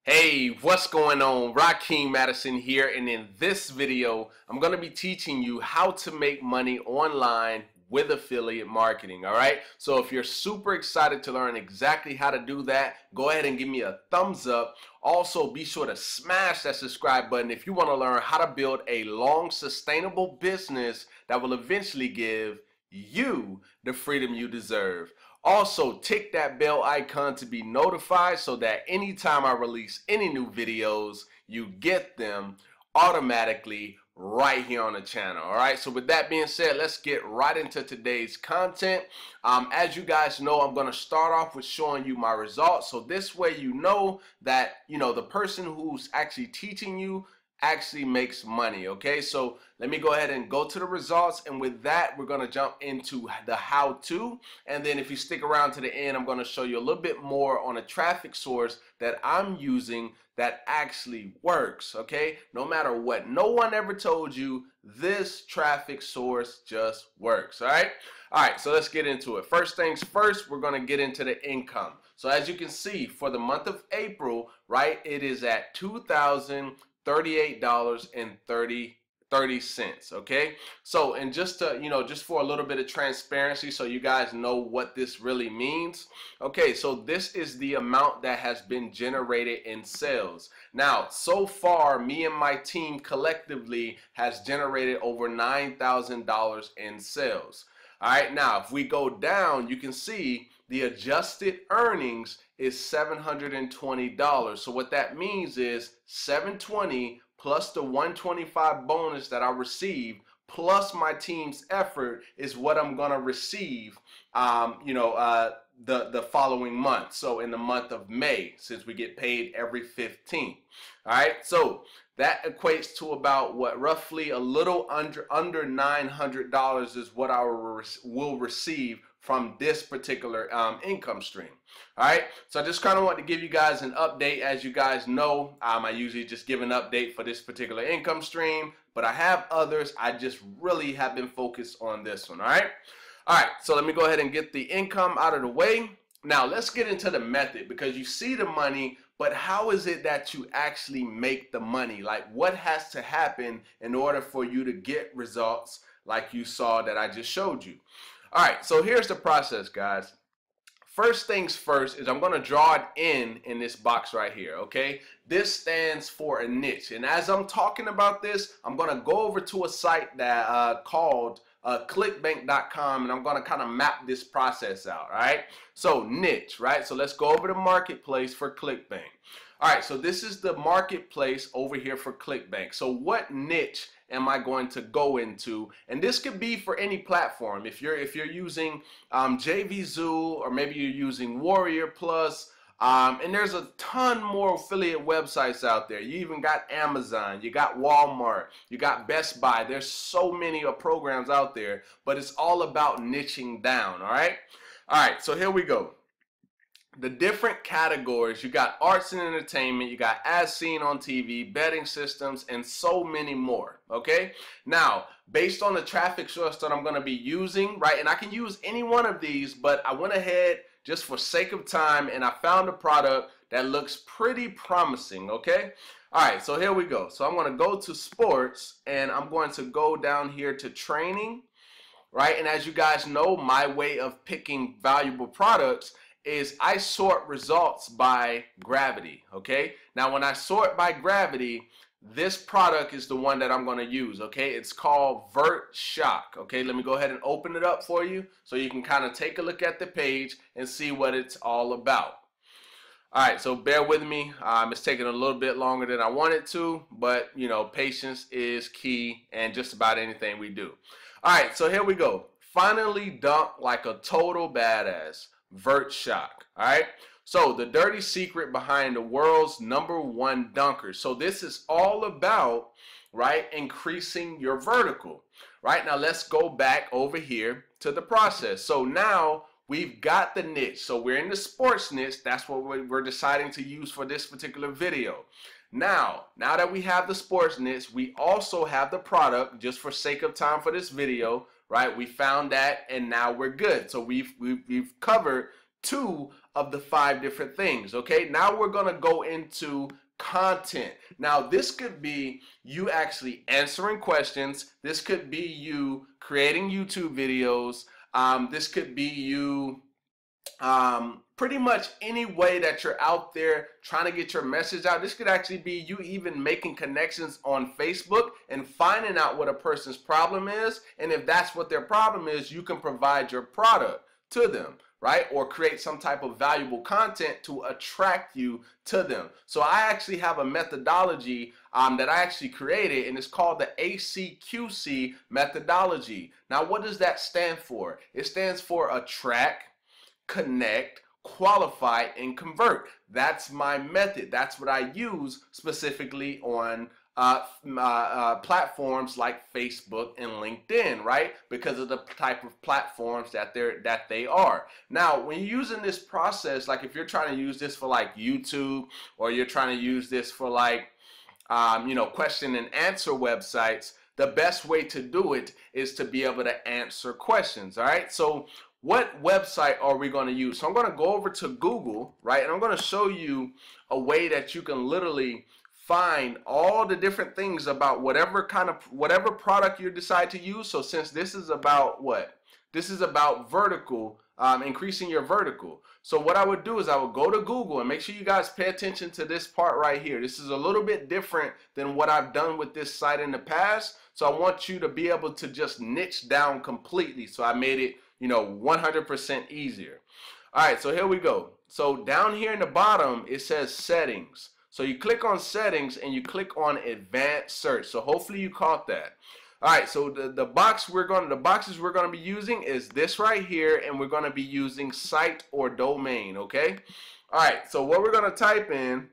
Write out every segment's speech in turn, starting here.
Hey, what's going on? Rakeem Madison here, and in this video, I'm going to be teaching you how to make money online with affiliate marketing, all right? So if you're super excited to learn exactly how to do that, go ahead and give me a thumbs up. Also, be sure to smash that subscribe button if you want to learn how to build a long, sustainable business that will eventually give you the freedom you deserve. Also, tick that bell icon to be notified so that anytime I release any new videos, you get them automatically right here on the channel. All right, so with that being said, let's get right into today's content. As you guys know, I'm going to start off with showing you my results, so this way you know that the person who's actually teaching you actually makes money. Okay, so let me go ahead and go to the results, and with that we're going to jump into the how-to, and then if you stick around to the end, I'm going to show you a little bit more on a traffic source that I'm using that actually works. Okay, no matter what, no one ever told you, this traffic source just works. All right, so let's get into it. First things first, we're going to get into the income. So as you can see, for the month of April, right, it is at $2,038.30. Okay, so and just to just for a little bit of transparency so you guys know what this really means. Okay, so this is the amount that has been generated in sales. Now so far, me and my team collectively has generated over $9,000 in sales. All right, now if we go down, you can see the adjusted earnings is $720. So what that means is $720 plus the $125 bonus that I received plus my team's effort is what I'm gonna receive the following month. So in the month of May, since we get paid every 15th. All right, so that equates to about what, roughly a little under $900 is what I will receive from this particular income stream. All right, so I just kind of want to give you guys an update. As you guys know, I usually just give an update for this particular income stream, but I have others. I just really have been focused on this one. All right, so let me go ahead and get the income out of the way. Now let's get into the method, because you see the money, but how is it that you actually make the money? Like, what has to happen in order for you to get results like you saw that I just showed you? All right, so here's the process, guys. First things first is I'm going to draw it in this box right here, okay? This stands for a niche, and as I'm talking about this, I'm going to go over to a site that called clickbank.com, and I'm going to kind of map this process out. All right, so niche, right? So let's go over to marketplace for ClickBank. All right, so this is the marketplace over here for ClickBank. So what niche am I going to go into? And this could be for any platform. If you're using JVZoo, or maybe you're using Warrior Plus, and there's a ton more affiliate websites out there. You even got Amazon, you got Walmart, you got Best Buy. There's so many programs out there, but it's all about niching down. All right, so here we go. The different categories: you got arts and entertainment, you got as seen on TV, betting systems, and so many more. Okay, now based on the traffic source that I'm going to be using, right, and I can use any one of these, but I went ahead just for sake of time and I found a product that looks pretty promising. Okay, all right, so here we go. So I'm going to go to sports, and I'm going to go down here to training, right? And as you guys know, my way of picking valuable products is I sort results by gravity. Okay, now when I sort by gravity, this product is the one that I'm going to use. Okay, it's called VertShock. Okay, let me go ahead and open it up for you so you can kind of take a look at the page and see what it's all about. All right, so bear with me. It's taking a little bit longer than I wanted to, but patience is key in just about anything we do. All right, so here we go. Finally dunk like a total badass. VertShock. All right, so the dirty secret behind the world's #1 dunker. So this is all about, right, increasing your vertical. Right, now let's go back over here to the process. So now we've got the niche. So we're in the sports niche. That's what we're deciding to use for this particular video. Now that we have the sports niche, we also have the product. Just for sake of time for this video, right, we found that, and now we're good. So we've covered two of the 5 different things. Okay, now we're going to go into content. Now this could be you actually answering questions. This could be you creating YouTube videos. This could be you pretty much any way that you're out there trying to get your message out. This could actually be you even making connections on Facebook and finding out what a person's problem is, and if that's what their problem is, you can provide your product to them, right? Or create some type of valuable content to attract you to them. So I actually have a methodology that I actually created, and it's called the ACQC methodology. Now what does that stand for? It stands for attract, connect, qualify, and convert. That's my method. That's what I use specifically on platforms like Facebook and LinkedIn, right? Because of the type of platforms that they are. Now, when you're using this process, like if you're trying to use this for like YouTube, or you're trying to use this for like question and answer websites, the best way to do it is to be able to answer questions. All right, so what website are we going to use? So I'm going to go over to Google, right? And I'm going to show you a way that you can literally find all the different things about whatever product you decide to use. So since this is about what? This is about vertical, increasing your vertical. So what I would do is I would go to Google, and make sure you guys pay attention to this part right here. This is a little bit different than what I've done with this site in the past. So I want you to be able to just niche down completely. So I made it 100% easier. All right, so here we go. So down here in the bottom, it says settings. So you click on settings and you click on advanced search. So hopefully you caught that. All right, so the boxes we're going to be using is this right here, and we're going to be using site or domain, okay? All right, so what we're going to type in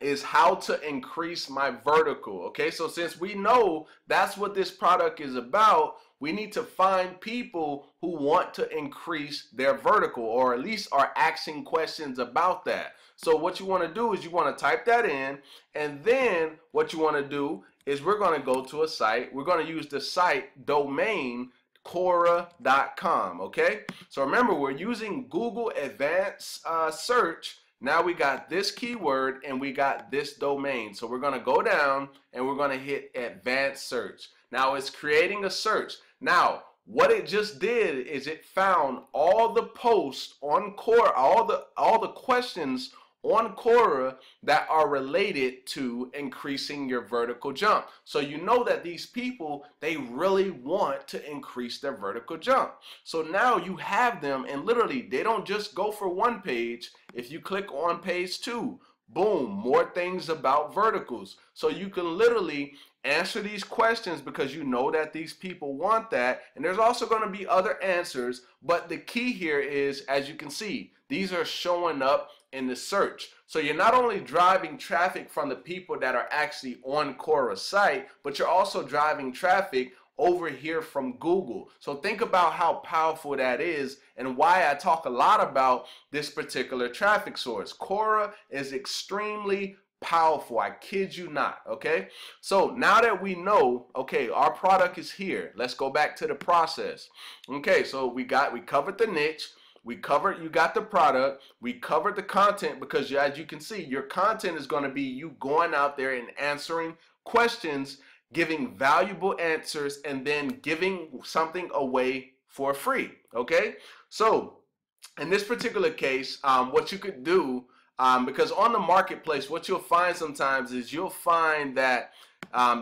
is how to increase my vertical, okay? So since we know that's what this product is about, we need to find people who want to increase their vertical, or at least are asking questions about that. So what you want to do is you want to type that in, and then what you want to do is we're going to go to a site. We're going to use the site domain Quora.com, okay? So remember, we're using Google Advanced Search. Now we got this keyword and we got this domain. So we're going to go down and we're going to hit Advanced Search. Now it's creating a search. Now what it just did is it found all the posts on Quora, all the questions on Quora that are related to increasing your vertical jump. So you know that these people, they really want to increase their vertical jump. So now you have them, and literally they don't just go for one page. If you click on page 2, boom, more things about verticals. So you can literally answer these questions because you know that these people want that. And there's also going to be other answers, but the key here is, as you can see, these are showing up in the search. So you're not only driving traffic from the people that are actually on Quora's site, but you're also driving traffic over here from Google. So think about how powerful that is, and why I talk a lot about this particular traffic source. Quora is extremely powerful, I kid you not, okay? So now that we know, okay, our product is here, let's go back to the process. Okay, so we covered the niche, you got the product, we covered the content, because as you can see, your content is going to be you going out there and answering questions, giving valuable answers, and then giving something away for free, okay? So in this particular case, what you could do, because on the marketplace, what you'll find sometimes is you'll find that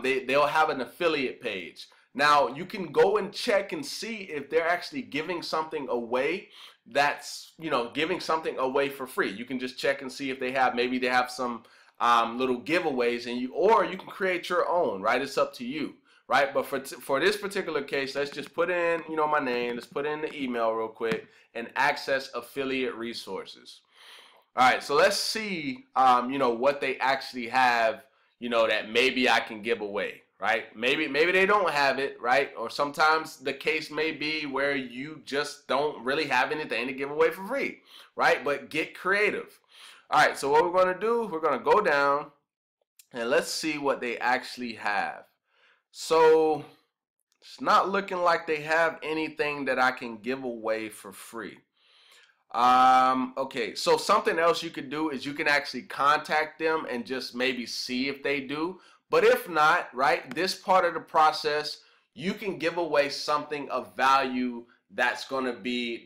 they'll have an affiliate page. Now you can go and check and see if they're actually giving something away that's, giving something away for free. You can just check and see if maybe they have some little giveaways, and or you can create your own, right? It's up to you, right? But for this particular case, let's just put in, my name, let's put in the email real quick and access affiliate resources. All right, so let's see, what they actually have, that maybe I can give away, right? Maybe they don't have it, right? Or sometimes the case may be where you just don't really have anything to give away for free, right? But get creative. All right, so what we're going to do, we're going to go down and let's see what they actually have. So it's not looking like they have anything that I can give away for free. Okay, so something else you could do is you can actually contact them and just maybe see if they do. But if not, right, this part of the process, you can give away something of value that's gonna be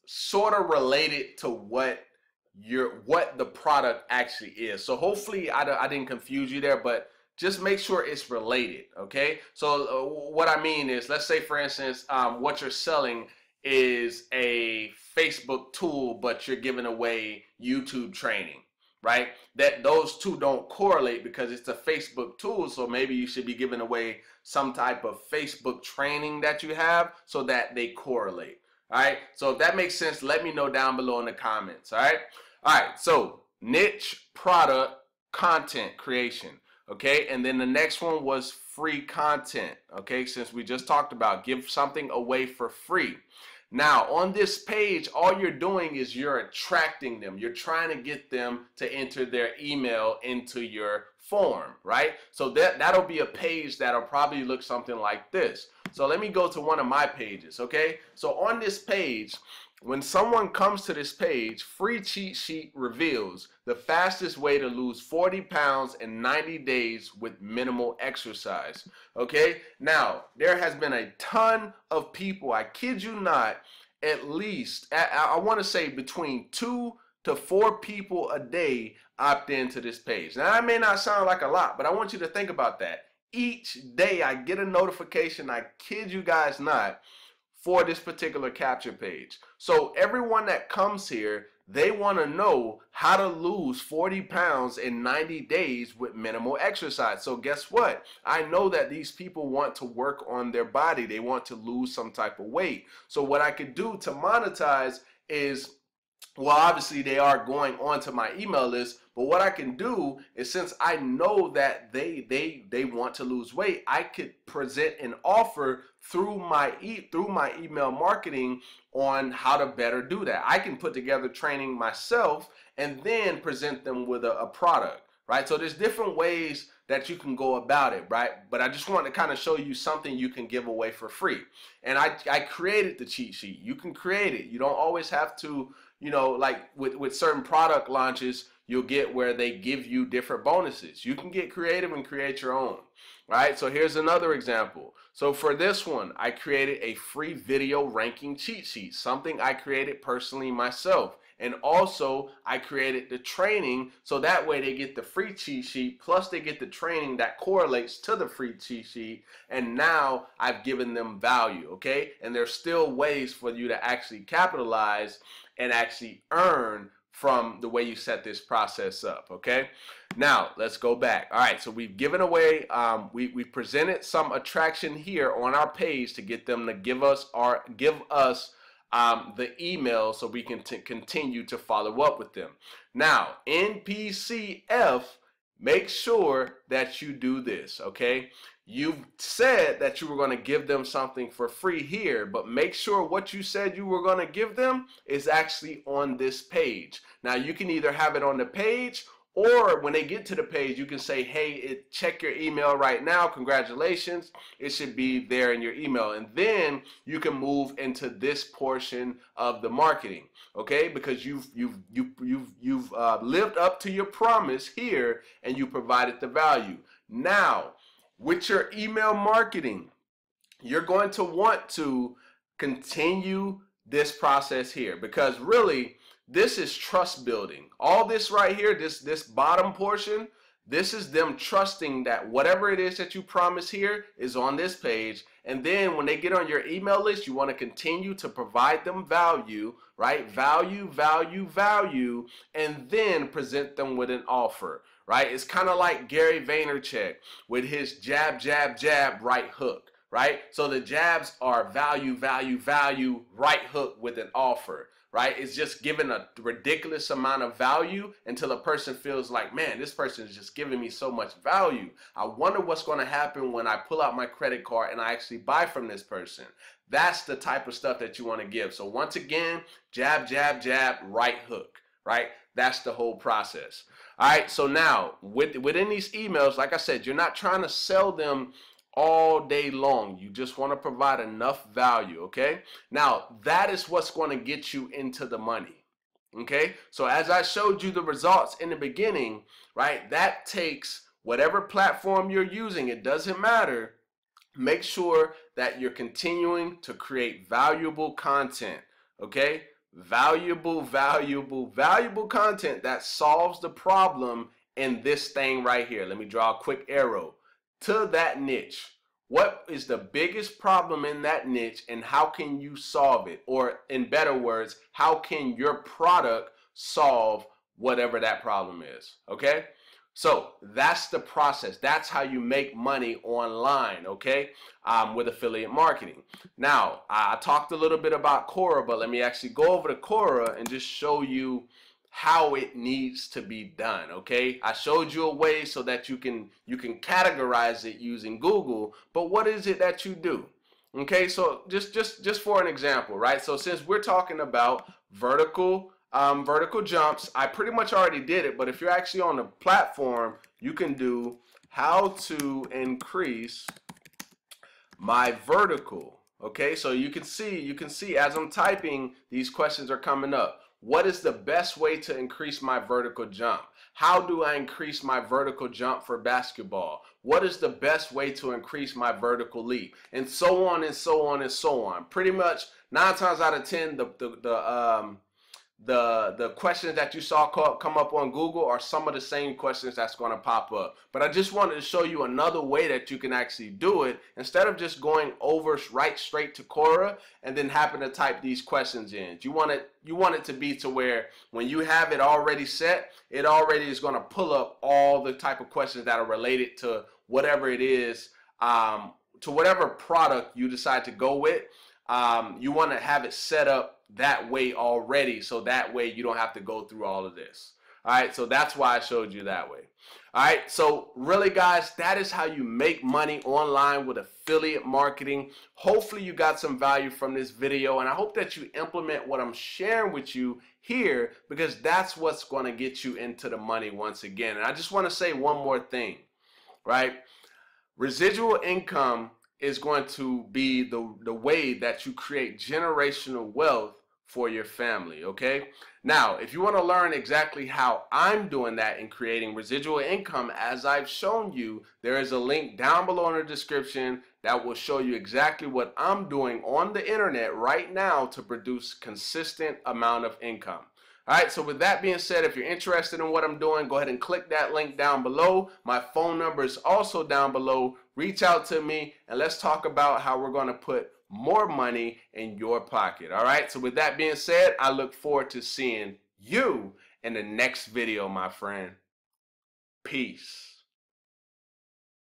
sort of related to what the product actually is. So hopefully I didn't confuse you there, but just make sure it's related. Okay, so what I mean is, let's say for instance, what you're selling is a Facebook tool, but you're giving away YouTube training, right? That those two don't correlate because it's a Facebook tool. So maybe you should be giving away some type of Facebook training that you have so that they correlate. All right, so if that makes sense, let me know down below in the comments. All right, so niche product content creation. Okay, and then the next one was free content. Okay, since we just talked about give something away for free. Now on this page, all you're doing is you're attracting them. You're trying to get them to enter their email into your form, right? So that'll be a page that'll probably look something like this. So let me go to one of my pages, okay? So on this page, when someone comes to this page, free cheat sheet reveals the fastest way to lose 40 pounds in 90 days with minimal exercise. Okay, now there has been a ton of people, I kid you not, at least, I want to say between 2 to 4 people a day opt into this page. Now that may not sound like a lot, but I want you to think about that. Each day I get a notification, I kid you guys not, for this particular capture page. So everyone that comes here, they want to know how to lose 40 pounds in 90 days with minimal exercise. So guess what? I know that these people want to work on their body. They want to lose some type of weight. So what I could do to monetize is, well, obviously they are going onto my email list, but what I can do is, since I know that they want to lose weight, I could present an offer through my email marketing on how to better do that. I can put together training myself and then present them with a product, right? So there's different ways that you can go about it, right? But I just want to kind of show you something you can give away for free. And I created the cheat sheet. You can create it. You don't always have to, you know, like with certain product launches, you'll get where they give you different bonuses. You can get creative and create your own, right? So here's another example. So for this one, I created a free video ranking cheat sheet, something I created personally myself. And also I created the training, so that way they get the free cheat sheet plus they get the training that correlates to the free cheat sheet. And now I've given them value, okay? And there's still ways for you to actually capitalize and actually earn from the way you set this process up, okay? Now let's go back. All right, so we've given away, we presented some attraction here on our page to get them to give us the email so we can continue to follow up with them. Now in PCF, make sure that you do this, okay? You've said that you were going to give them something for free here, but make sure what you said you were going to give them is actually on this page. Now you can either have it on the page, or when they get to the page, you can say, hey, check your email right now. Congratulations. It should be there in your email. And then you can move into this portion of the marketing, okay? Because you've lived up to your promise here and you provided the value. Now, with your email marketing, you're going to want to continue this process here, because really this is trust building. All this right here, this bottom portion, this is them trusting that whatever it is that you promise here is on this page. And then when they get on your email list, you want to continue to provide them value, right? Value, value, value, and then present them with an offer, right? It's kind of like Gary Vaynerchuk with his jab, jab, jab, right hook, right? So the jabs are value, value, value, right hook with an offer, right? It's just giving a ridiculous amount of value until a person feels like, man, this person is just giving me so much value. I wonder what's going to happen when I pull out my credit card and I actually buy from this person. That's the type of stuff that you want to give. So once again, jab, jab, jab, right hook, right? That's the whole process. All right, so now within these emails, like I said, you're not trying to sell them all day long. You just want to provide enough value, okay? Now, that is what's going to get you into the money. Okay, so as I showed you the results in the beginning, right, that takes whatever platform you're using, it doesn't matter. Make sure that you're continuing to create valuable content, okay? Valuable content that solves the problem in this thing right here. Let me draw a quick arrow to that niche. What is the biggest problem in that niche, and how can you solve it? Or in better words, how can your product solve whatever that problem is? Okay? So that's the process. That's how you make money online, okay, with affiliate marketing. Now, I talked a little bit about Quora, but let me actually go over to Quora and just show you how it needs to be done, okay? I showed you a way so that you can categorize it using Google, but what is it that you do? Okay, so just for an example, right? So since we're talking about vertical jumps, I pretty much already did it, but if you're actually on the platform, you can do how to increase my vertical. Okay, so you can see as I'm typing, these questions are coming up. What is the best way to increase my vertical jump? How do I increase my vertical jump for basketball? What is the best way to increase my vertical leap? And so on and so on and so on. Pretty much 9 times out of 10, the questions that you saw come up on Google are some of the same questions that's going to pop up. But I just wanted to show you another way that you can actually do it instead of just going right straight to Quora and then happen to type these questions in. You want it to be to where when you have it already set, it already is going to pull up all the type of questions that are related to whatever it is, to whatever product you decide to go with. You want to have it set up that way already, so that way you don't have to go through all of this. All right, so that's why I showed you that way. All right, so really guys, that is how you make money online with affiliate marketing. Hopefully you got some value from this video, and I hope that you implement what I'm sharing with you here, because that's what's going to get you into the money once again. And I just want to say one more thing, right? Residual income is going to be the way that you create generational wealth for your family, okay? Now, if you want to learn exactly how I'm doing that in creating residual income as I've shown you, there is a link down below in the description that will show you exactly what I'm doing on the internet right now to produce consistent amount of income. All right, so with that being said, if you're interested in what I'm doing, go ahead and click that link down below. My phone number is also down below. Reach out to me and let's talk about how we're going to put more money in your pocket. All right, so with that being said, I look forward to seeing you in the next video, my friend. Peace.